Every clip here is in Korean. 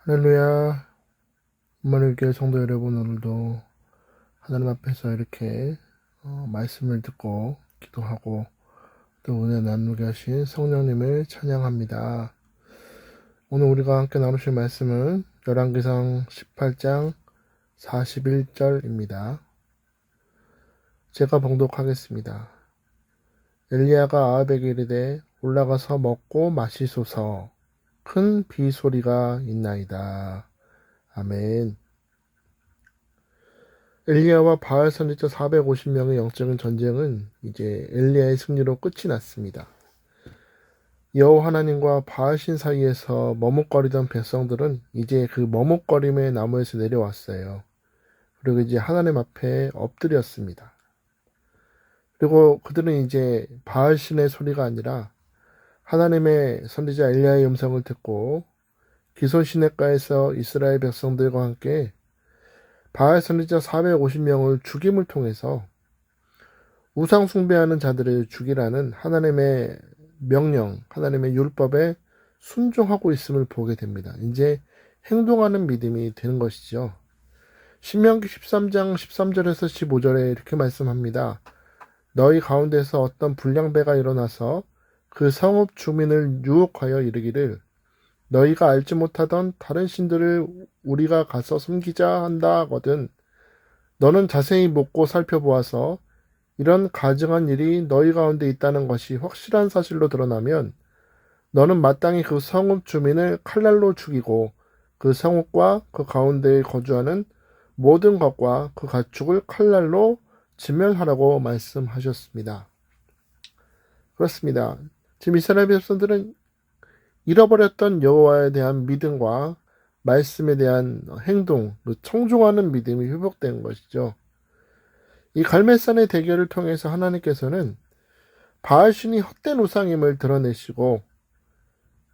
할렐루야. 임마누엘 교회 성도 여러분, 오늘도 하나님 앞에서 이렇게 말씀을 듣고 기도하고 또 은혜 나누게 하신 성령님을 찬양합니다. 오늘 우리가 함께 나누실 말씀은 열왕기상 18장 41절입니다. 제가 봉독하겠습니다. 엘리야가 아합에게 이르되 올라가서 먹고 마시소서, 큰 비 소리가 있나이다. 아멘. 엘리야와 바알 선지자 450명의 영적인 전쟁은 이제 엘리야의 승리로 끝이 났습니다. 여호와 하나님과 바알 신 사이에서 머뭇거리던 백성들은 이제 그 머뭇거림의 나무에서 내려왔어요. 그리고 이제 하나님 앞에 엎드렸습니다. 그리고 그들은 이제 바알 신의 소리가 아니라 하나님의 선지자 엘리야의 음성을 듣고 기손 시냇가에서 이스라엘 백성들과 함께 바알 선지자 450명을 죽임을 통해서 우상 숭배하는 자들을 죽이라는 하나님의 명령, 하나님의 율법에 순종하고 있음을 보게 됩니다. 이제 행동하는 믿음이 되는 것이죠. 신명기 13장 13절에서 15절에 이렇게 말씀합니다. 너희 가운데서 어떤 불량배가 일어나서 그 성읍 주민을 유혹하여 이르기를 너희가 알지 못하던 다른 신들을 우리가 가서 섬기자 한다 하거든. 너는 자세히 묻고 살펴보아서 이런 가증한 일이 너희 가운데 있다는 것이 확실한 사실로 드러나면 너는 마땅히 그 성읍 주민을 칼날로 죽이고 그 성읍과 그 가운데에 거주하는 모든 것과 그 가축을 칼날로 진멸하라고 말씀하셨습니다. 그렇습니다. 지금 이스라엘 백성들은 잃어버렸던 여호와에 대한 믿음과 말씀에 대한 행동, 청종하는 믿음이 회복된 것이죠. 이 갈멜산의 대결을 통해서 하나님께서는 바알신이 헛된 우상임을 드러내시고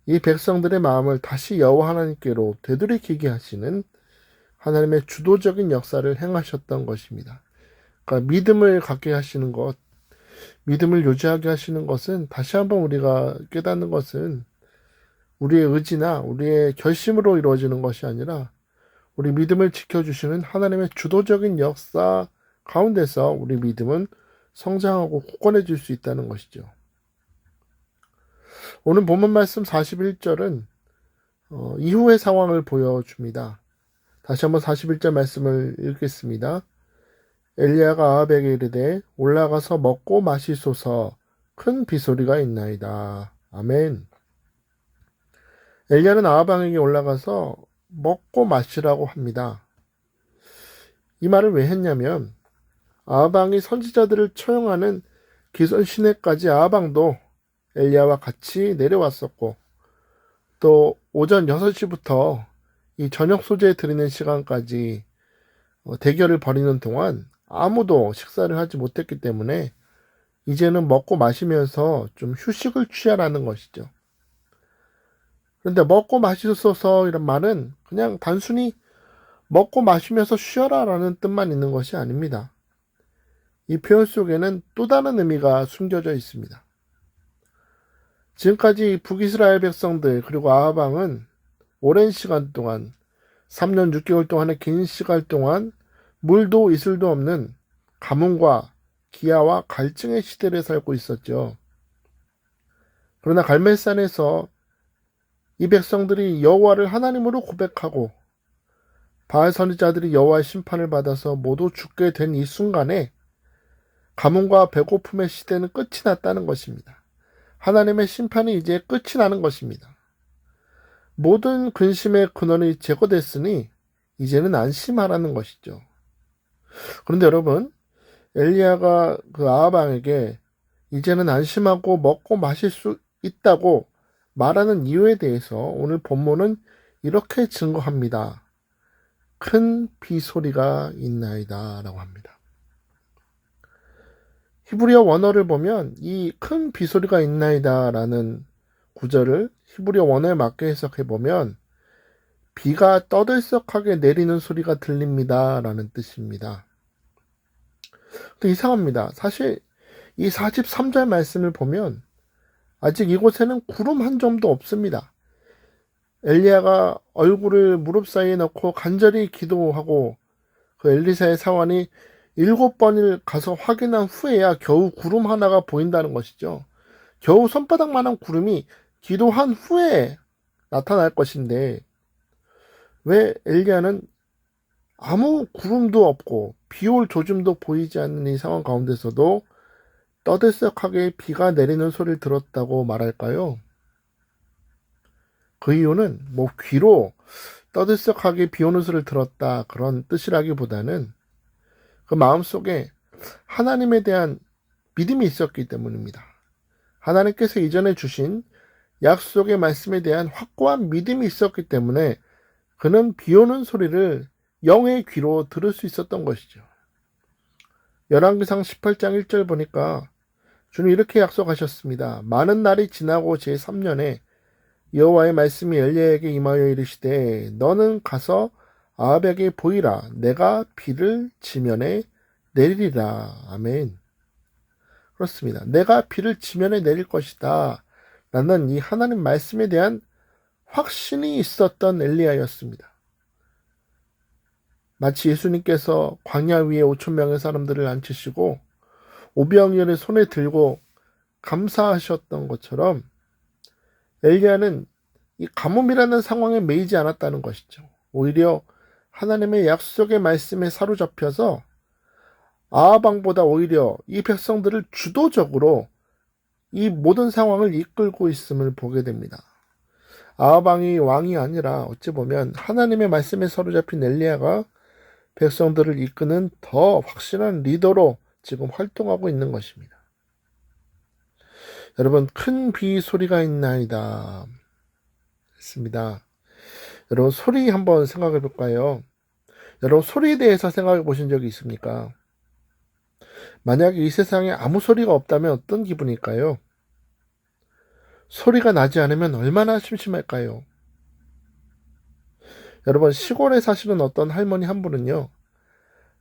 이 백성들의 마음을 다시 여호와 하나님께로 되돌이키게 하시는 하나님의 주도적인 역사를 행하셨던 것입니다. 그러니까 믿음을 갖게 하시는 것, 믿음을 유지하게 하시는 것은 다시 한번 우리가 깨닫는 것은 우리의 의지나 우리의 결심으로 이루어지는 것이 아니라 우리 믿음을 지켜주시는 하나님의 주도적인 역사 가운데서 우리 믿음은 성장하고 굳건해질 수 있다는 것이죠. 오늘 본문 말씀 41절은 이후의 상황을 보여줍니다. 다시 한번 41절 말씀을 읽겠습니다. 엘리야가 아합에게 이르되 올라가서 먹고 마시소서, 큰 비소리가 있나이다. 아멘. 엘리야는 아합 왕에게 올라가서 먹고 마시라고 합니다. 이 말을 왜 했냐면 아합 왕이 선지자들을 처형하는 기손 시내까지 아합 왕도 엘리야와 같이 내려왔었고 또 오전 6시부터 이 저녁 소재 드리는 시간까지 대결을 벌이는 동안 아무도 식사를 하지 못했기 때문에 이제는 먹고 마시면서 좀 휴식을 취하라는 것이죠. 그런데 먹고 마시소서 이런 말은 그냥 단순히 먹고 마시면서 쉬어라 라는 뜻만 있는 것이 아닙니다. 이 표현 속에는 또 다른 의미가 숨겨져 있습니다. 지금까지 북이스라엘 백성들 그리고 아합 왕은 오랜 시간 동안 3년 6개월 동안의 긴 시간 동안 물도 이슬도 없는 가뭄과 기아와 갈증의 시대를 살고 있었죠. 그러나 갈멜산에서 이 백성들이 여호와를 하나님으로 고백하고 바알 선지자들이 여호와의 심판을 받아서 모두 죽게 된 이 순간에 가뭄과 배고픔의 시대는 끝이 났다는 것입니다. 하나님의 심판이 이제 끝이 나는 것입니다. 모든 근심의 근원이 제거됐으니 이제는 안심하라는 것이죠. 그런데 여러분, 엘리야가 그 아합 왕에게 이제는 안심하고 먹고 마실 수 있다고 말하는 이유에 대해서 오늘 본문은 이렇게 증거합니다. 큰 비소리가 있나이다 라고 합니다. 히브리어 원어를 보면 이 큰 비소리가 있나이다 라는 구절을 히브리어 원어에 맞게 해석해 보면 비가 떠들썩하게 내리는 소리가 들립니다 라는 뜻입니다. 근데 이상합니다. 사실 이 43절 말씀을 보면 아직 이곳에는 구름 한 점도 없습니다. 엘리야가 얼굴을 무릎 사이에 넣고 간절히 기도하고 그 엘리사의 사원이 7번을 가서 확인한 후에야 겨우 구름 하나가 보인다는 것이죠. 겨우 손바닥만한 구름이 기도한 후에 나타날 것인데 왜 엘리야는 아무 구름도 없고 비올 조짐도 보이지 않는 이 상황 가운데서도 떠들썩하게 비가 내리는 소리를 들었다고 말할까요? 그 이유는 귀로 떠들썩하게 비 오는 소리를 들었다 그런 뜻이라기보다는 그 마음속에 하나님에 대한 믿음이 있었기 때문입니다. 하나님께서 이전에 주신 약속의 말씀에 대한 확고한 믿음이 있었기 때문에 그는 비 오는 소리를 영의 귀로 들을 수 있었던 것이죠. 열왕기상 18장 1절 보니까 주님 이렇게 약속하셨습니다. 많은 날이 지나고 제3년에 여호와의 말씀이 엘리야에게 임하여 이르시되 너는 가서 아합에게 보이라. 내가 비를 지면에 내리리라. 아멘. 그렇습니다. 내가 비를 지면에 내릴 것이다. 라는 이 하나님 말씀에 대한 확신이 있었던 엘리야였습니다. 마치 예수님께서 광야 위에 5,000명의 사람들을 앉히시고 오병이어를 손에 들고 감사하셨던 것처럼 엘리야는 이 가뭄이라는 상황에 매이지 않았다는 것이죠. 오히려 하나님의 약속의 말씀에 사로잡혀서 아합 왕보다 오히려 이 백성들을 주도적으로 이 모든 상황을 이끌고 있음을 보게 됩니다. 아합 왕이 아니라 어찌 보면 하나님의 말씀에 사로잡힌 엘리야가 백성들을 이끄는 더 확실한 리더로 지금 활동하고 있는 것입니다. 여러분, 큰 비 소리가 있나이다 했습니다. 여러분, 소리 한번 생각해 볼까요? 여러분, 소리에 대해서 생각해 보신 적이 있습니까? 만약에 이 세상에 아무 소리가 없다면 어떤 기분일까요? 소리가 나지 않으면 얼마나 심심할까요? 여러분, 시골에 사시는 어떤 할머니 한 분은요,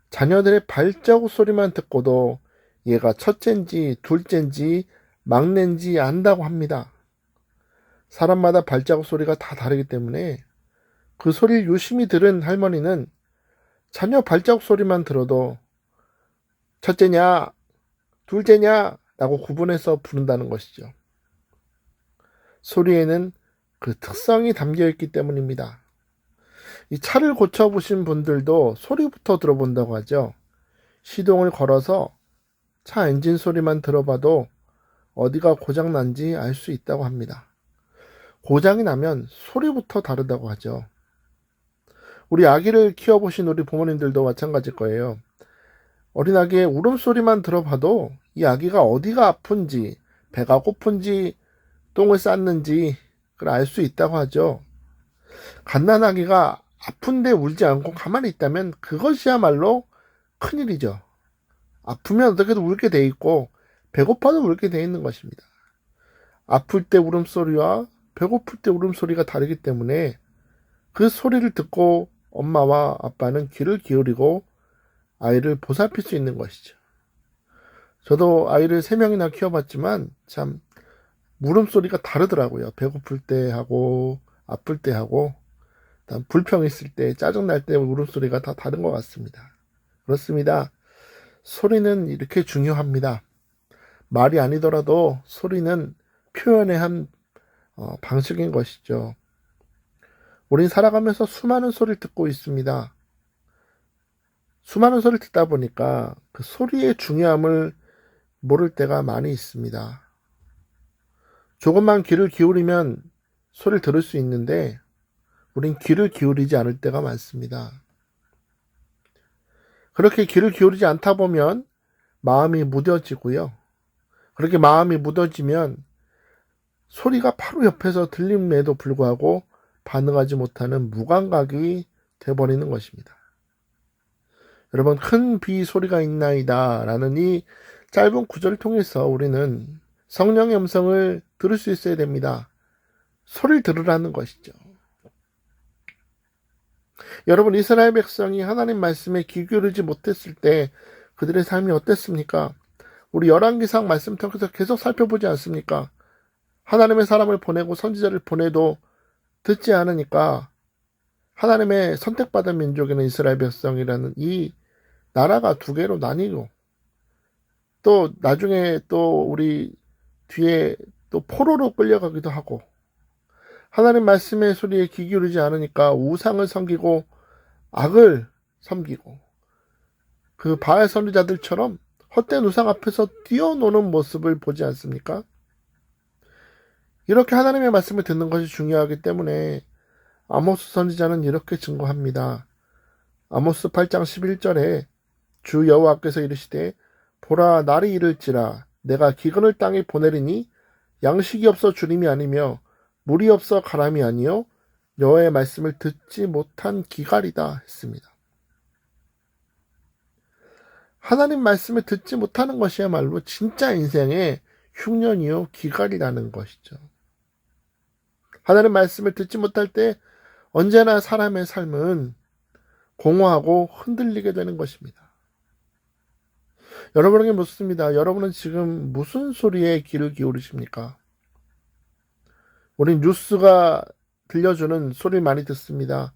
자녀들의 발자국 소리만 듣고도 얘가 첫째인지 둘째인지 막내인지 안다고 합니다. 사람마다 발자국 소리가 다 다르기 때문에 그 소리를 유심히 들은 할머니는 자녀 발자국 소리만 들어도 첫째냐, 둘째냐 라고 구분해서 부른다는 것이죠. 소리에는 그 특성이 담겨 있기 때문입니다. 이 차를 고쳐보신 분들도 소리부터 들어본다고 하죠. 시동을 걸어서 차 엔진 소리만 들어봐도 어디가 고장난지 알 수 있다고 합니다. 고장이 나면 소리부터 다르다고 하죠. 우리 아기를 키워보신 우리 부모님들도 마찬가지일 거예요. 어린아기의 울음소리만 들어봐도 이 아기가 어디가 아픈지, 배가 고픈지, 똥을 쌌는지 그걸 알 수 있다고 하죠. 갓난아기가 아픈데 울지 않고 가만히 있다면 그것이야말로 큰일이죠. 아프면 어떻게든 울게 돼 있고 배고파도 울게 돼 있는 것입니다. 아플 때 울음소리와 배고플 때 울음소리가 다르기 때문에 그 소리를 듣고 엄마와 아빠는 귀를 기울이고 아이를 보살필 수 있는 것이죠. 저도 아이를 3명이나 키워봤지만 참 물음소리가 다르더라고요. 배고플 때 하고 아플 때 하고 불평 있을 때 짜증날 때 울음소리가 다 다른 것 같습니다. 그렇습니다. 소리는 이렇게 중요합니다. 말이 아니더라도 소리는 표현의 한 방식인 것이죠. 우린 살아가면서 수많은 소리를 듣고 있습니다. 수많은 소리를 듣다 보니까 그 소리의 중요함을 모를 때가 많이 있습니다. 조금만 귀를 기울이면 소리를 들을 수 있는데 우린 귀를 기울이지 않을 때가 많습니다. 그렇게 귀를 기울이지 않다 보면 마음이 무뎌지고요. 그렇게 마음이 무뎌지면 소리가 바로 옆에서 들림에도 불구하고 반응하지 못하는 무감각이 되어버리는 것입니다. 여러분, 큰 비 소리가 있나이다 라는 이 짧은 구절을 통해서 우리는 성령의 음성을 들을 수 있어야 됩니다. 소리를 들으라는 것이죠. 여러분, 이스라엘 백성이 하나님 말씀에 귀 기울이지 못했을 때 그들의 삶이 어땠습니까? 우리 열왕기상 말씀 통해서 계속 살펴보지 않습니까? 하나님의 사람을 보내고 선지자를 보내도 듣지 않으니까 하나님의 선택받은 민족이는 이스라엘 백성이라는 이 나라가 두 개로 나뉘고, 또 나중에 또 우리 뒤에 또 포로로 끌려가기도 하고, 하나님 말씀의 소리에 귀 기울이지 않으니까 우상을 섬기고 악을 섬기고, 그 바알 선지자들처럼 헛된 우상 앞에서 뛰어노는 모습을 보지 않습니까? 이렇게 하나님의 말씀을 듣는 것이 중요하기 때문에 아모스 선지자는 이렇게 증거합니다. 아모스 8장 11절에 주 여호와께서 이르시되 보라 날이 이를지라 내가 기근을 땅에 보내리니 양식이 없어 주림이 아니며 물이 없어 가람이 아니요 여호와의 말씀을 듣지 못한 기갈이다 했습니다. 하나님 말씀을 듣지 못하는 것이야말로 진짜 인생의 흉년이요 기갈이라는 것이죠. 하나님 말씀을 듣지 못할 때 언제나 사람의 삶은 공허하고 흔들리게 되는 것입니다. 여러분에게 묻습니다. 여러분은 지금 무슨 소리에 귀를 기울이십니까? 우린 뉴스가 들려주는 소리 많이 듣습니다.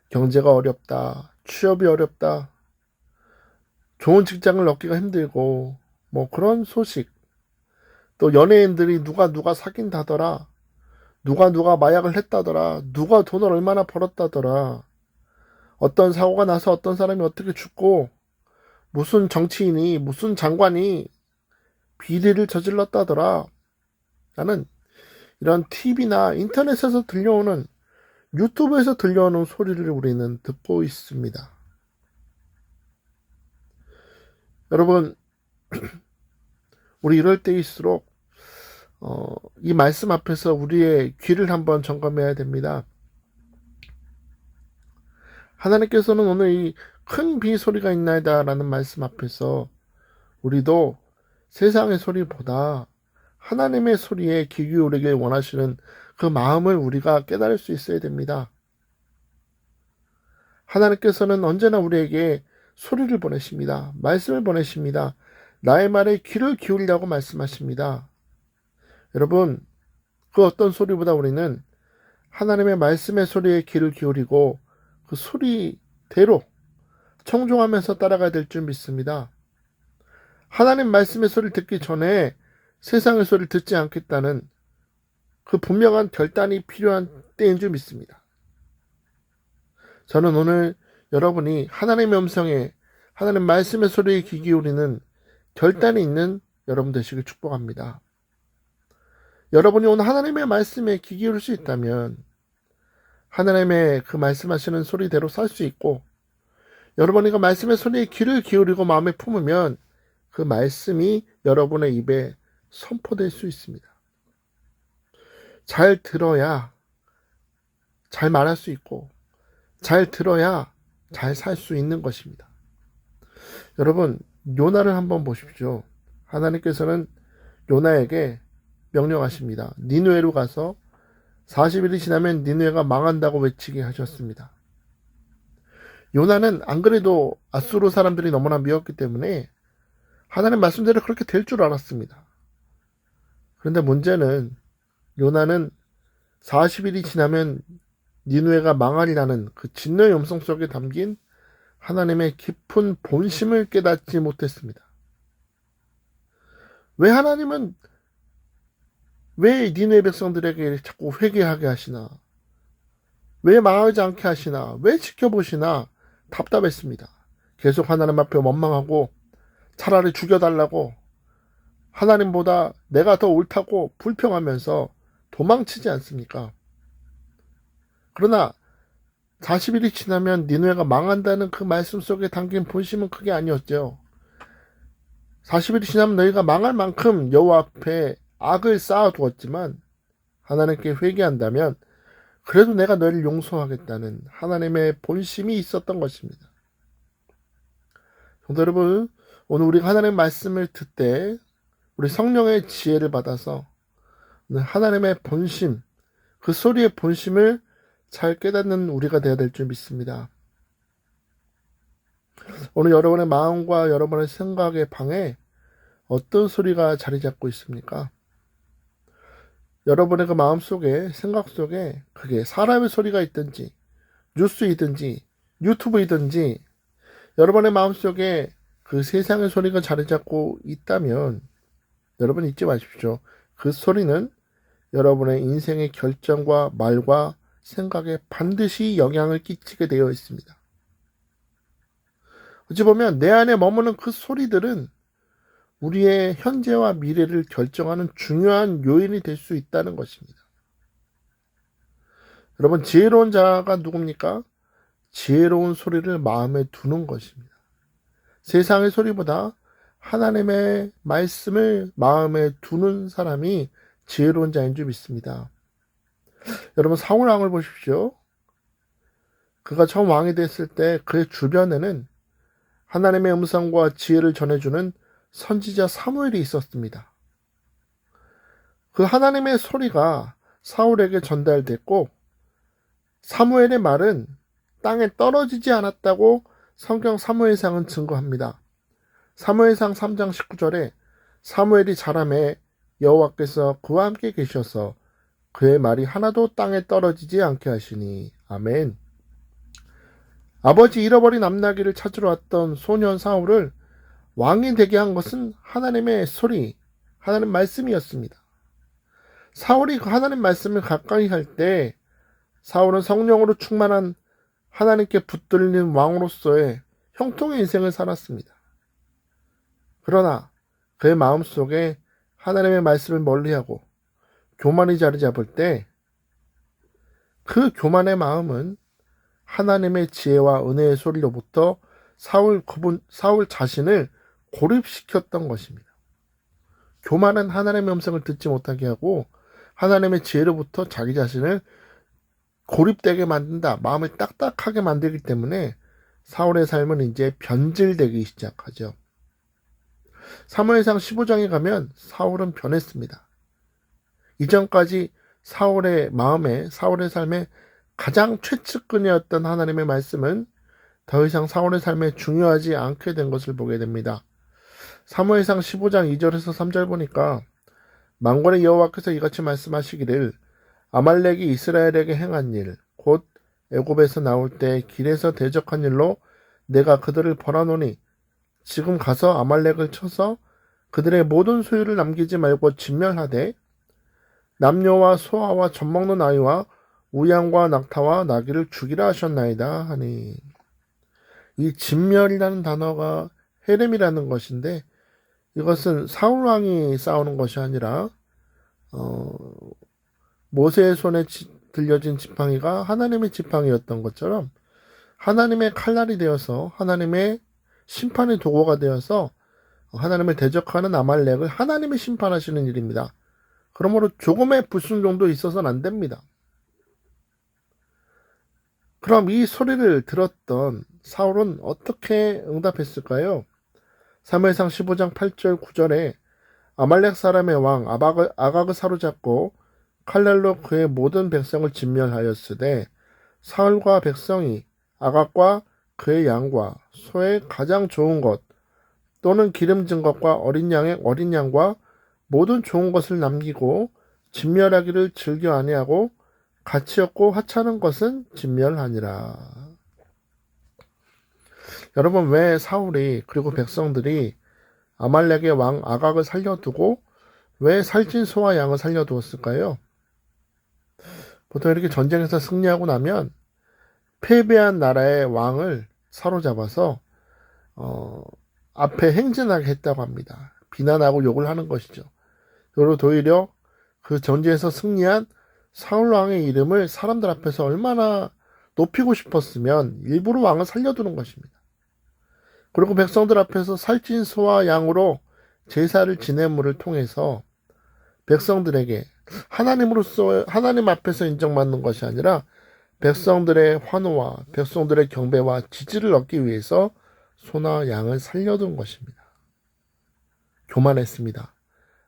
경제가 어렵다. 취업이 어렵다. 좋은 직장을 얻기가 힘들고 뭐 그런 소식. 또 연예인들이 누가 사귄다더라. 누가 마약을 했다더라. 누가 돈을 얼마나 벌었다더라. 어떤 사고가 나서 어떤 사람이 어떻게 죽고 무슨 정치인이 무슨 장관이 비리를 저질렀다더라. 라는 이런 TV나 인터넷에서 들려오는 유튜브에서 들려오는 소리를 우리는 듣고 있습니다. 여러분, 우리 이럴 때일수록 이 말씀 앞에서 우리의 귀를 한번 점검해야 됩니다. 하나님께서는 오늘 이 큰 비 소리가 있나이다 라는 말씀 앞에서 우리도 세상의 소리보다 하나님의 소리에 귀 기울이길 원하시는 그 마음을 우리가 깨달을 수 있어야 됩니다. 하나님께서는 언제나 우리에게 소리를 보내십니다. 말씀을 보내십니다. 나의 말에 귀를 기울이라고 말씀하십니다. 여러분, 그 어떤 소리보다 우리는 하나님의 말씀의 소리에 귀를 기울이고 그 소리대로 청종하면서 따라가야 될 줄 믿습니다. 하나님 말씀의 소리를 듣기 전에 세상의 소리를 듣지 않겠다는 그 분명한 결단이 필요한 때인 줄 믿습니다. 저는 오늘 여러분이 하나님의 음성에 하나님 말씀의 소리에 귀 기울이는 결단이 있는 여러분 되시길 축복합니다. 여러분이 오늘 하나님의 말씀에 귀 기울일 수 있다면 하나님의 그 말씀하시는 소리대로 살 수 있고, 여러분이 그 말씀의 소리에 귀를 기울이고 마음에 품으면 그 말씀이 여러분의 입에 선포될 수 있습니다. 잘 들어야 잘 말할 수 있고, 잘 들어야 잘 살 수 있는 것입니다. 여러분, 요나를 한번 보십시오. 하나님께서는 요나에게 명령하십니다. 니느웨로 가서 40일이 지나면 니느웨가 망한다고 외치게 하셨습니다. 요나는 안 그래도 아수르 사람들이 너무나 미웠기 때문에 하나님 말씀대로 그렇게 될 줄 알았습니다. 그런데 문제는 요나는 40일이 지나면 니느웨가 망하리라는 그 진노의 음성 속에 담긴 하나님의 깊은 본심을 깨닫지 못했습니다. 왜 니느웨 백성들에게 자꾸 회개하게 하시나? 왜 망하지 않게 하시나? 왜 지켜보시나? 답답했습니다. 계속 하나님 앞에 원망하고 차라리 죽여달라고 하나님보다 내가 더 옳다고 불평하면서 도망치지 않습니까? 그러나 40일이 지나면 니느웨가 망한다는 그 말씀 속에 담긴 본심은 그게 아니었죠. 40일이 지나면 너희가 망할 만큼 여호와 앞에 악을 쌓아두었지만 하나님께 회개한다면 그래도 내가 너희를 용서하겠다는 하나님의 본심이 있었던 것입니다. 성도 여러분, 오늘 우리가 하나님의 말씀을 듣되 우리 성령의 지혜를 받아서 하나님의 본심, 그 소리의 본심을 잘 깨닫는 우리가 되어야 될 줄 믿습니다. 오늘 여러분의 마음과 여러분의 생각의 방에 어떤 소리가 자리 잡고 있습니까? 여러분의 그 마음속에, 생각 속에 그게 사람의 소리가 있든지 뉴스이든지 유튜브이든지 여러분의 마음속에 그 세상의 소리가 자리 잡고 있다면 여러분 잊지 마십시오. 그 소리는 여러분의 인생의 결정과 말과 생각에 반드시 영향을 끼치게 되어 있습니다. 어찌 보면 내 안에 머무는 그 소리들은 우리의 현재와 미래를 결정하는 중요한 요인이 될 수 있다는 것입니다. 여러분, 지혜로운 자가 누굽니까? 지혜로운 소리를 마음에 두는 것입니다. 세상의 소리보다 하나님의 말씀을 마음에 두는 사람이 지혜로운 자인 줄 믿습니다. 여러분, 사울 왕을 보십시오. 그가 처음 왕이 됐을 때 그의 주변에는 하나님의 음성과 지혜를 전해주는 선지자 사무엘이 있었습니다. 그 하나님의 소리가 사울에게 전달됐고 사무엘의 말은 땅에 떨어지지 않았다고 성경 사무엘상은 증거합니다. 사무엘상 3장 19절에 사무엘이 자라매 여호와께서 그와 함께 계셔서 그의 말이 하나도 땅에 떨어지지 않게 하시니 아멘. 아버지 잃어버린 암나귀를 찾으러 왔던 소년 사울을 왕이 되게 한 것은 하나님의 소리, 하나님 말씀이었습니다. 사울이 그 하나님 말씀을 가까이 할 때 사울은 성령으로 충만한 하나님께 붙들린 왕으로서의 형통의 인생을 살았습니다. 그러나 그의 마음속에 하나님의 말씀을 멀리하고 교만이 자리 잡을 때 그 교만의 마음은 하나님의 지혜와 은혜의 소리로부터 사울 자신을 고립시켰던 것입니다. 교만은 하나님의 음성을 듣지 못하게 하고 하나님의 지혜로부터 자기 자신을 고립되게 만든다. 마음을 딱딱하게 만들기 때문에 사울의 삶은 이제 변질되기 시작하죠. 사무엘상 15장에 가면 사울은 변했습니다. 이전까지 사울의 마음에, 사울의 삶에 가장 최측근이었던 하나님의 말씀은 더 이상 사울의 삶에 중요하지 않게 된 것을 보게 됩니다. 사무엘상 15장 2절에서 3절 보니까 만군의 여호와께서 이같이 말씀하시기를 아말렉이 이스라엘에게 행한 일, 곧 애굽에서 나올 때 길에서 대적한 일로 내가 그들을 벌하노니 지금 가서 아말렉을 쳐서 그들의 모든 소유를 남기지 말고 진멸하되 남녀와 소아와 젖먹는 아이와 우양과 낙타와 나귀를 죽이라 하셨나이다 하니, 이 진멸이라는 단어가 헤렘이라는 것인데 이것은 사울 왕이 싸우는 것이 아니라 모세의 손에 들려진 지팡이가 하나님의 지팡이였던 것처럼 하나님의 칼날이 되어서 하나님의 심판의 도구가 되어서 하나님을 대적하는 아말렉을 하나님이 심판하시는 일입니다. 그러므로 조금의 불순종도 있어서는 안 됩니다. 그럼 이 소리를 들었던 사울은 어떻게 응답했을까요? 사무엘상 15장 8절 9절에 아말렉 사람의 왕 아각을 사로잡고 칼날로 그의 모든 백성을 진멸하였으되 사울과 백성이 아각과 그의 양과 소의 가장 좋은 것 또는 기름진 것과 어린 양과 모든 좋은 것을 남기고 진멸하기를 즐겨 아니하고 가치 없고 하찮은 것은 진멸하니라. 여러분, 왜 사울이 그리고 백성들이 아말렉의 왕 아각을 살려두고 왜 살찐 소와 양을 살려두었을까요? 보통 이렇게 전쟁에서 승리하고 나면 패배한 나라의 왕을 사로잡아서 앞에 행진하게 했다고 합니다. 비난하고 욕을 하는 것이죠. 그리고 오히려 그 전쟁에서 승리한 사울 왕의 이름을 사람들 앞에서 얼마나 높이고 싶었으면 일부러 왕을 살려두는 것입니다. 그리고 백성들 앞에서 살찐 소와 양으로 제사를 지냄을 통해서 백성들에게 하나님 앞에서 인정받는 것이 아니라 백성들의 환호와 백성들의 경배와 지지를 얻기 위해서 소나 양을 살려둔 것입니다. 교만했습니다.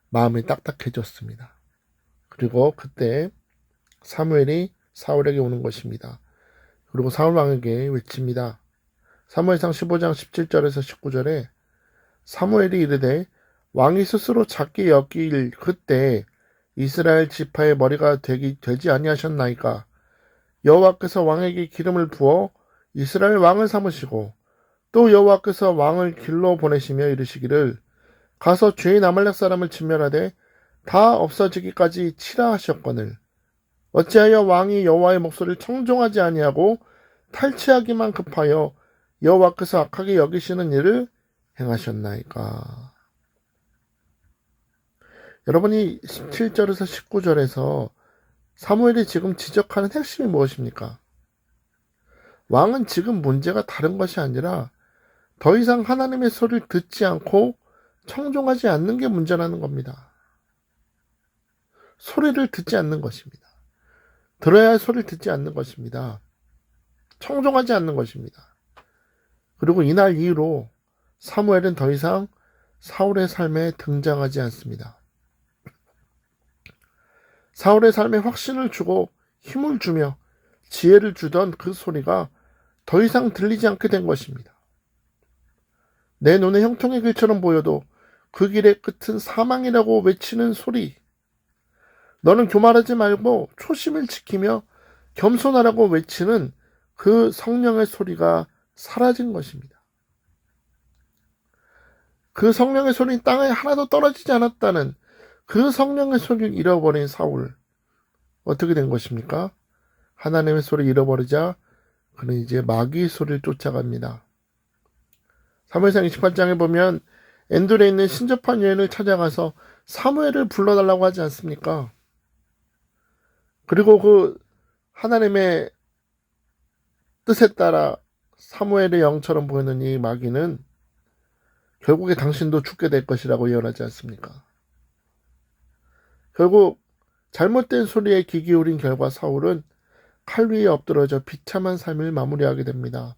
마음이 딱딱해졌습니다. 그리고 그때 사무엘이 사울에게 오는 것입니다. 그리고 사울 왕에게 외칩니다. 사무엘상 15장 17절에서 19절에 사무엘이 이르되 왕이 스스로 작게 여길 그때 이스라엘 지파의 머리가 되지 아니하셨나이까. 여호와께서 왕에게 기름을 부어 이스라엘 왕을 삼으시고 또 여호와께서 왕을 길로 보내시며 이르시기를 가서 죄인 아말렉 사람을 진멸하되 다 없어지기까지 치라 하셨거늘 어찌하여 왕이 여호와의 목소리를 청종하지 아니하고 탈취하기만 급하여 여호와께서 악하게 여기시는 일을 행하셨나이까. 여러분이 17절에서 19절에서 사무엘이 지금 지적하는 핵심이 무엇입니까? 왕은 지금 문제가 다른 것이 아니라 더 이상 하나님의 소리를 듣지 않고 청종하지 않는 게 문제라는 겁니다. 소리를 듣지 않는 것입니다. 들어야 할 소리를 듣지 않는 것입니다. 청종하지 않는 것입니다. 그리고 이날 이후로 사무엘은 더 이상 사울의 삶에 등장하지 않습니다. 사울의 삶에 확신을 주고 힘을 주며 지혜를 주던 그 소리가 더 이상 들리지 않게 된 것입니다. 내 눈에 형통의 길처럼 보여도 그 길의 끝은 사망이라고 외치는 소리. 너는 교만하지 말고 초심을 지키며 겸손하라고 외치는 그 성령의 소리가 사라진 것입니다. 그 성령의 소리는 땅에 하나도 떨어지지 않았다는 그 성령의 소리를 잃어버린 사울. 어떻게 된 것입니까? 하나님의 소리를 잃어버리자 그는 이제 마귀의 소리를 쫓아갑니다. 사무엘상 28장에 보면 엔돌에 있는 신접한 여인을 찾아가서 사무엘을 불러달라고 하지 않습니까? 그리고 그 하나님의 뜻에 따라 사무엘의 영처럼 보이는 이 마귀는 결국에 당신도 죽게 될 것이라고 예언하지 않습니까? 결국 잘못된 소리에 귀 기울인 결과 사울은 칼 위에 엎드러져 비참한 삶을 마무리하게 됩니다.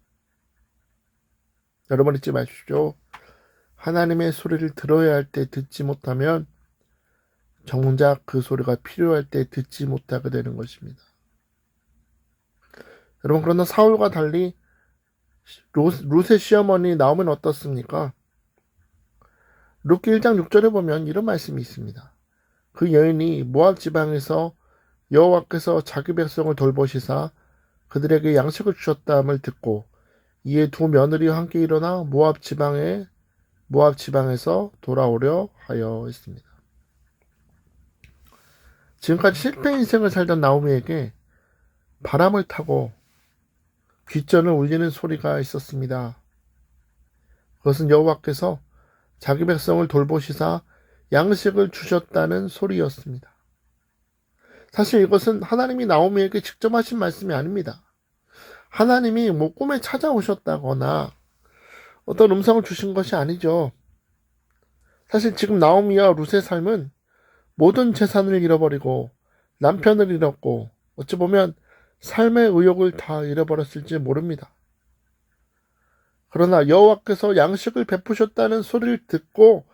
여러분 잊지 마십시오. 하나님의 소리를 들어야 할 때 듣지 못하면 정작 그 소리가 필요할 때 듣지 못하게 되는 것입니다. 여러분 그러나 사울과 달리 룻의 시어머니 나오면 어떻습니까? 룻기 1장 6절에 보면 이런 말씀이 있습니다. 그 여인이 모압 지방에서 여호와께서 자기 백성을 돌보시사 그들에게 양식을 주셨다함을 듣고 이에 두 며느리와 함께 일어나 모압 지방에서 돌아오려 하여 했습니다. 지금까지 실패 인생을 살던 나오미에게 바람을 타고 귓전을 울리는 소리가 있었습니다. 그것은 여호와께서 자기 백성을 돌보시사 양식을 주셨다는 소리였습니다. 사실 이것은 하나님이 나오미에게 직접 하신 말씀이 아닙니다. 하나님이 꿈에 찾아오셨다거나 어떤 음성을 주신 것이 아니죠. 사실 지금 나오미와 룻의 삶은 모든 재산을 잃어버리고 남편을 잃었고 어찌 보면 삶의 의욕을 다 잃어버렸을지 모릅니다. 그러나 여호와께서 양식을 베푸셨다는 소리를 듣고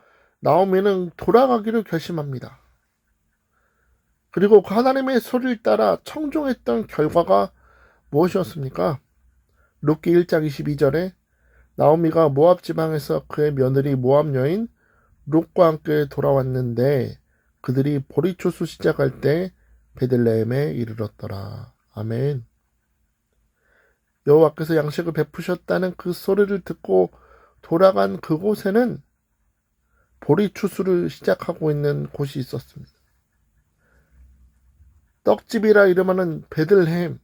나오미는 돌아가기를 결심합니다. 그리고 그 하나님의 소리를 따라 청종했던 결과가 무엇이었습니까? 룻기 1장 22절에 나오미가 모압 지방에서 그의 며느리 모압 여인 룻과 함께 돌아왔는데 그들이 보리추수 시작할 때 베들레헴에 이르렀더라. 아멘. 여호와께서 양식을 베푸셨다는 그 소리를 듣고 돌아간 그곳에는 보리추수를 시작하고 있는 곳이 있었습니다. 떡집이라 이름하는 베들레헴,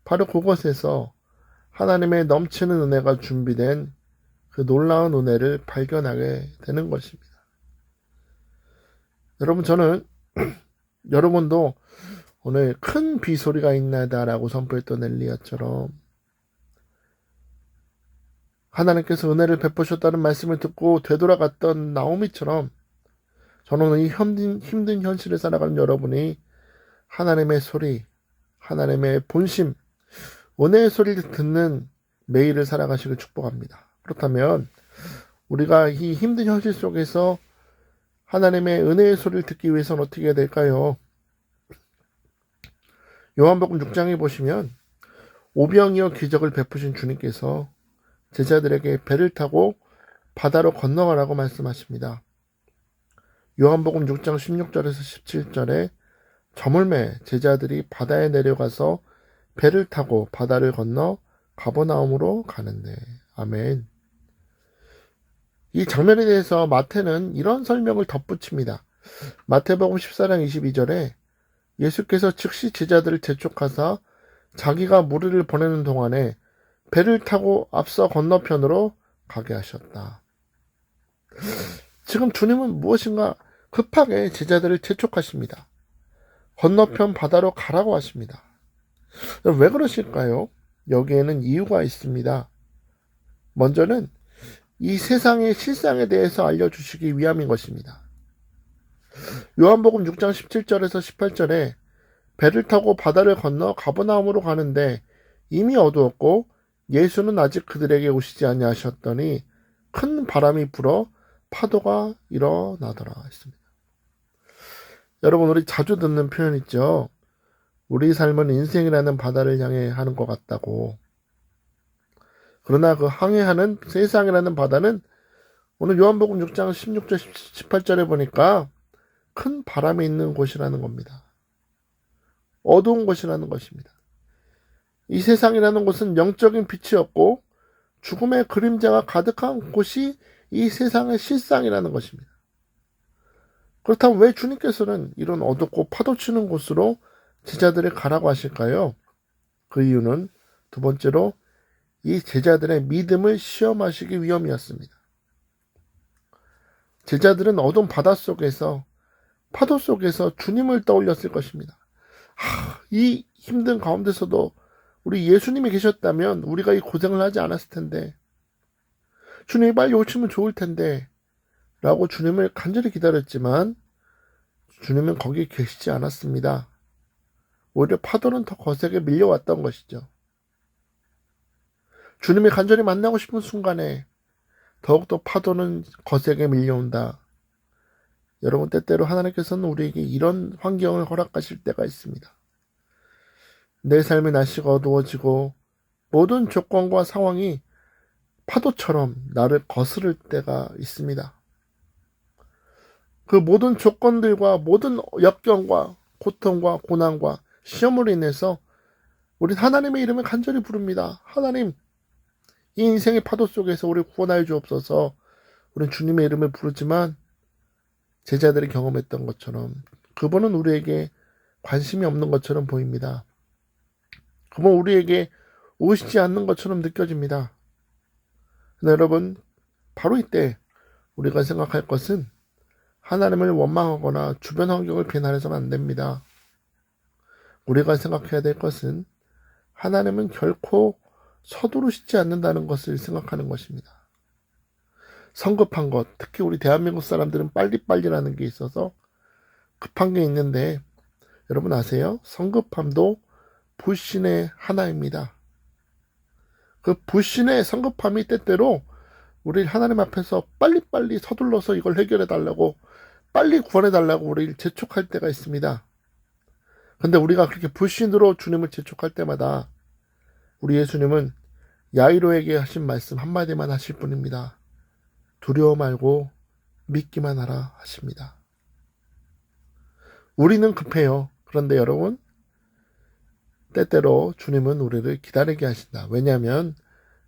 바로 그곳에서 하나님의 넘치는 은혜가 준비된 그 놀라운 은혜를 발견하게 되는 것입니다. 여러분 저는 여러분도 오늘 큰 비소리가 있나이다라고 선포했던 엘리야처럼 하나님께서 은혜를 베푸셨다는 말씀을 듣고 되돌아갔던 나오미처럼 저는 이 힘든 현실을 살아가는 여러분이 하나님의 소리, 하나님의 본심, 은혜의 소리를 듣는 매일을 살아가시길 축복합니다. 그렇다면 우리가 이 힘든 현실 속에서 하나님의 은혜의 소리를 듣기 위해서는 어떻게 해야 될까요? 요한복음 6장에 보시면 오병이어 기적을 베푸신 주님께서 제자들에게 배를 타고 바다로 건너가라고 말씀하십니다. 요한복음 6장 16절에서 17절에 저물매 제자들이 바다에 내려가서 배를 타고 바다를 건너 가버나움으로 가는데. 아멘. 이 장면에 대해서 마태는 이런 설명을 덧붙입니다. 마태복음 14장 22절에 예수께서 즉시 제자들을 재촉하사 자기가 무리를 보내는 동안에 배를 타고 앞서 건너편으로 가게 하셨다. 지금 주님은 무엇인가 급하게 제자들을 재촉하십니다. 건너편 바다로 가라고 하십니다. 왜 그러실까요? 여기에는 이유가 있습니다. 먼저는 이 세상의 실상에 대해서 알려주시기 위함인 것입니다. 요한복음 6장 17절에서 18절에 배를 타고 바다를 건너 가버나움으로 가는데 이미 어두웠고 예수는 아직 그들에게 오시지 아니하셨더니 큰 바람이 불어 파도가 일어나더라 했습니다. 여러분, 우리 자주 듣는 표현 있죠? 우리 삶은 인생이라는 바다를 향해 하는 것 같다고. 그러나 그 항해하는 세상이라는 바다는 오늘 요한복음 6장 16절 18절에 보니까 큰 바람이 있는 곳이라는 겁니다. 어두운 곳이라는 것입니다. 이 세상이라는 곳은 영적인 빛이 없고 죽음의 그림자가 가득한 곳이 이 세상의 실상이라는 것입니다. 그렇다면 왜 주님께서는 이런 어둡고 파도치는 곳으로 제자들을 가라고 하실까요? 그 이유는 두 번째로 이 제자들의 믿음을 시험하시기 위함이었습니다. 제자들은 어두운 바다 속에서 파도 속에서 주님을 떠올렸을 것입니다. 이 힘든 가운데서도 우리 예수님이 계셨다면 우리가 이 고생을 하지 않았을 텐데, 주님이 빨리 오시면 좋을 텐데 라고 주님을 간절히 기다렸지만 주님은 거기 계시지 않았습니다. 오히려 파도는 더 거세게 밀려왔던 것이죠. 주님이 간절히 만나고 싶은 순간에 더욱더 파도는 거세게 밀려온다. 여러분, 때때로 하나님께서는 우리에게 이런 환경을 허락하실 때가 있습니다. 내 삶의 날씨가 어두워지고 모든 조건과 상황이 파도처럼 나를 거스를 때가 있습니다. 그 모든 조건들과 모든 역경과 고통과 고난과 시험으로 인해서 우린 하나님의 이름을 간절히 부릅니다. 하나님, 이 인생의 파도 속에서 우리를 구원하여 주옵소서. 우리는 주님의 이름을 부르지만 제자들이 경험했던 것처럼 그분은 우리에게 관심이 없는 것처럼 보입니다. 그분은 우리에게 오시지 않는 것처럼 느껴집니다. 근데 여러분, 바로 이때 우리가 생각할 것은 하나님을 원망하거나 주변 환경을 비난해서는 안 됩니다. 우리가 생각해야 될 것은 하나님은 결코 서두르시지 않는다는 것을 생각하는 것입니다. 성급한 것, 특히 우리 대한민국 사람들은 빨리빨리라는 게 있어서 급한 게 있는데, 여러분 아세요? 성급함도 불신의 하나입니다. 그 불신의 성급함이 때때로 우리 하나님 앞에서 빨리빨리 서둘러서 이걸 해결해 달라고, 빨리 구원해 달라고 우리를 재촉할 때가 있습니다. 근데 우리가 그렇게 불신으로 주님을 재촉할 때마다 우리 예수님은 야이로에게 하신 말씀 한마디만 하실 뿐입니다. 두려워 말고 믿기만 하라 하십니다. 우리는 급해요. 그런데 여러분, 때때로 주님은 우리를 기다리게 하신다. 왜냐하면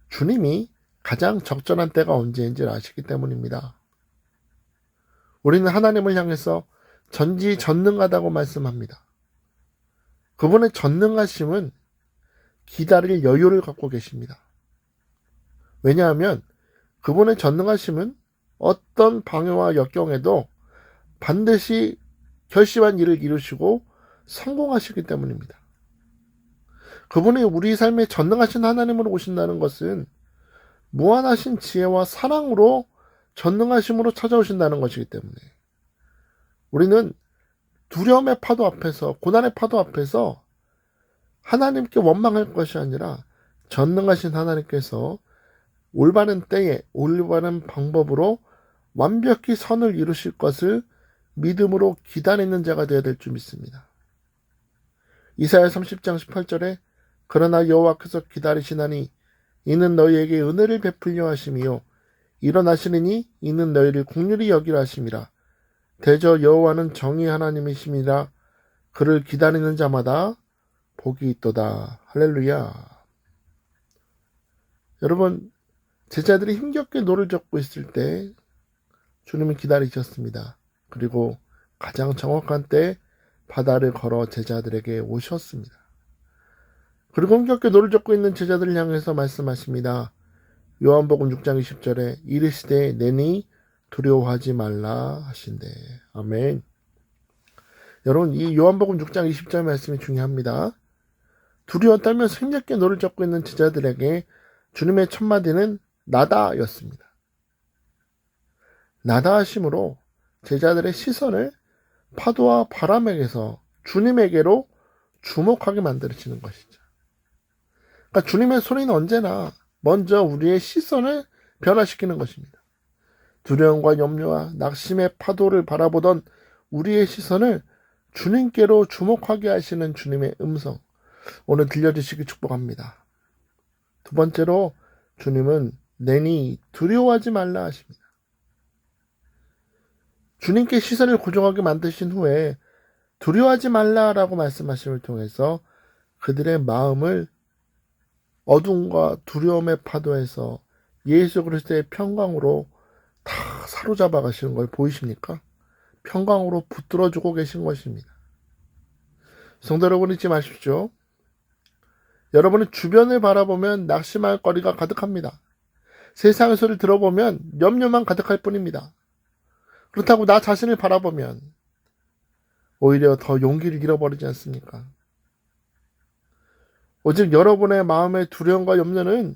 주님이 가장 적절한 때가 언제인지 아시기 때문입니다. 우리는 하나님을 향해서 전지전능하다고 말씀합니다. 그분의 전능하심은 기다릴 여유를 갖고 계십니다. 왜냐하면 그분의 전능하심은 어떤 방해와 역경에도 반드시 결심한 일을 이루시고 성공하시기 때문입니다. 그분이 우리 삶에 전능하신 하나님으로 오신다는 것은 무한하신 지혜와 사랑으로 전능하심으로 찾아오신다는 것이기 때문에 우리는 두려움의 파도 앞에서, 고난의 파도 앞에서 하나님께 원망할 것이 아니라 전능하신 하나님께서 올바른 때에 올바른 방법으로 완벽히 선을 이루실 것을 믿음으로 기다리는 자가 되어야 될 줄 믿습니다. 이사야 30장 18절에 그러나 여호와께서 기다리시나니 이는 너희에게 은혜를 베풀려 하심이요 일어나시느니 이는 너희를 긍휼히 여기려 하심이라. 대저 여호와는 정의 하나님이심이라 그를 기다리는 자마다 복이 있도다. 할렐루야. 여러분, 제자들이 힘겹게 노를 젓고 있을 때 주님이 기다리셨습니다. 그리고 가장 정확한 때 바다를 걸어 제자들에게 오셨습니다. 그리고 힘겹게 노를 젓고 있는 제자들을 향해서 말씀하십니다. 요한복음 6장 20절에 이르시되 내니 두려워하지 말라 하신대. 아멘. 여러분, 이 요한복음 6장 20절 말씀이 중요합니다. 두려워 떨면서 힘겹게 노를 젓고 있는 제자들에게 주님의 첫 마디는 나다 였습니다. 나다 하심으로 제자들의 시선을 파도와 바람에게서 주님에게로 주목하게 만들어지는 것이죠. 그러니까 주님의 소리는 언제나 먼저 우리의 시선을 변화시키는 것입니다. 두려움과 염려와 낙심의 파도를 바라보던 우리의 시선을 주님께로 주목하게 하시는 주님의 음성, 오늘 들려주시기 축복합니다. 두 번째로 주님은 내니 두려워하지 말라 하십니다. 주님께 시선을 고정하게 만드신 후에 두려워하지 말라라고 말씀하심을 통해서 그들의 마음을 어둠과 두려움의 파도에서 예수 그리스도의 평강으로 다 사로잡아 가시는 걸 보이십니까? 평강으로 붙들어주고 계신 것입니다. 성도 여러분, 잊지 마십시오. 여러분은 주변을 바라보면 낙심할 거리가 가득합니다. 세상의 소리를 들어보면 염려만 가득할 뿐입니다. 그렇다고 나 자신을 바라보면 오히려 더 용기를 잃어버리지 않습니까? 오직 여러분의 마음의 두려움과 염려는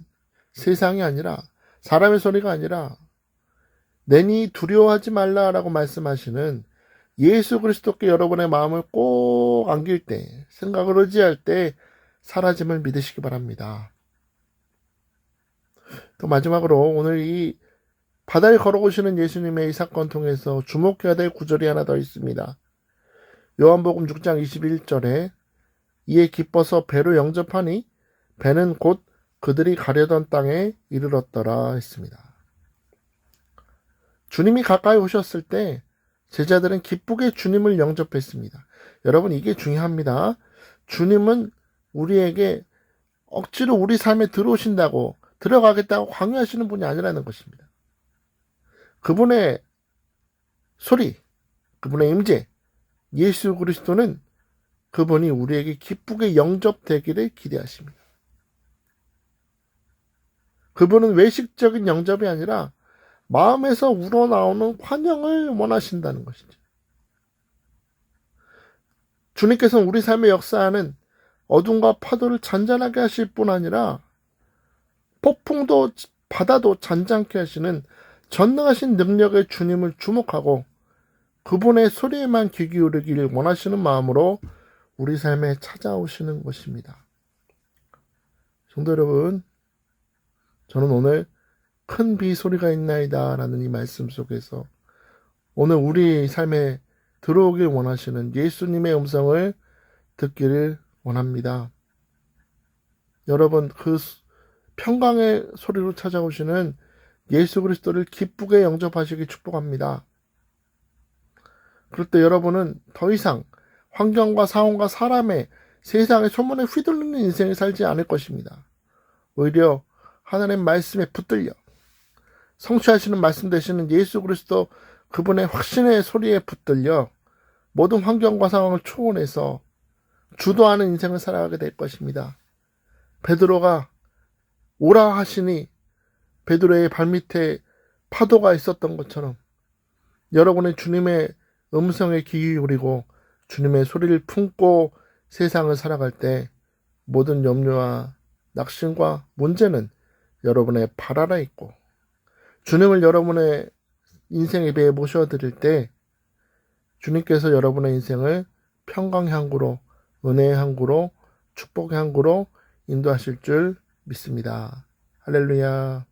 세상이 아니라, 사람의 소리가 아니라 내니 두려워하지 말라라고 말씀하시는 예수 그리스도께 여러분의 마음을 꼭 안길 때, 생각을 의지할 때 사라짐을 믿으시기 바랍니다. 또 마지막으로 오늘 이 바다에 걸어오시는 예수님의 이 사건 통해서 주목해야 될 구절이 하나 더 있습니다. 요한복음 6장 21절에 이에 기뻐서 배로 영접하니 배는 곧 그들이 가려던 땅에 이르렀더라 했습니다. 주님이 가까이 오셨을 때 제자들은 기쁘게 주님을 영접했습니다. 여러분, 이게 중요합니다. 주님은 우리에게 억지로 우리 삶에 들어오신다고, 들어가겠다고 강요하시는 분이 아니라는 것입니다. 그분의 소리, 그분의 임재, 예수 그리스도는 그분이 우리에게 기쁘게 영접되기를 기대하십니다. 그분은 외식적인 영접이 아니라 마음에서 우러나오는 환영을 원하신다는 것이죠. 주님께서는 우리 삶의 역사하는 어둠과 파도를 잔잔하게 하실 뿐 아니라 폭풍도 바다도 잔잔케 하시는 전능하신 능력의 주님을 주목하고 그분의 소리에만 귀 기울이기를 원하시는 마음으로 우리 삶에 찾아오시는 것입니다. 성도 여러분, 저는 오늘 큰 비 소리가 있나이다 라는 이 말씀 속에서 오늘 우리 삶에 들어오길 원하시는 예수님의 음성을 듣기를 원합니다. 여러분, 그 평강의 소리로 찾아오시는 예수 그리스도를 기쁘게 영접하시기 축복합니다. 그럴 때 여러분은 더 이상 환경과 상황과 사람의 세상의 소문에 휘둘리는 인생을 살지 않을 것입니다. 오히려 하나님 말씀에 붙들려 성취하시는 말씀 되시는 예수 그리스도 그분의 확신의 소리에 붙들려 모든 환경과 상황을 초월해서 주도하는 인생을 살아가게 될 것입니다. 베드로가 오라 하시니 베드로의 발밑에 파도가 있었던 것처럼 여러분의 주님의 음성에 귀 기울이고 주님의 소리를 품고 세상을 살아갈 때 모든 염려와 낙심과 문제는 여러분의 발 아래 있고 주님을 여러분의 인생의 배에 모셔드릴 때 주님께서 여러분의 인생을 평강의 항구로, 은혜의 항구로, 축복의 항구로 인도하실 줄 믿습니다. 할렐루야.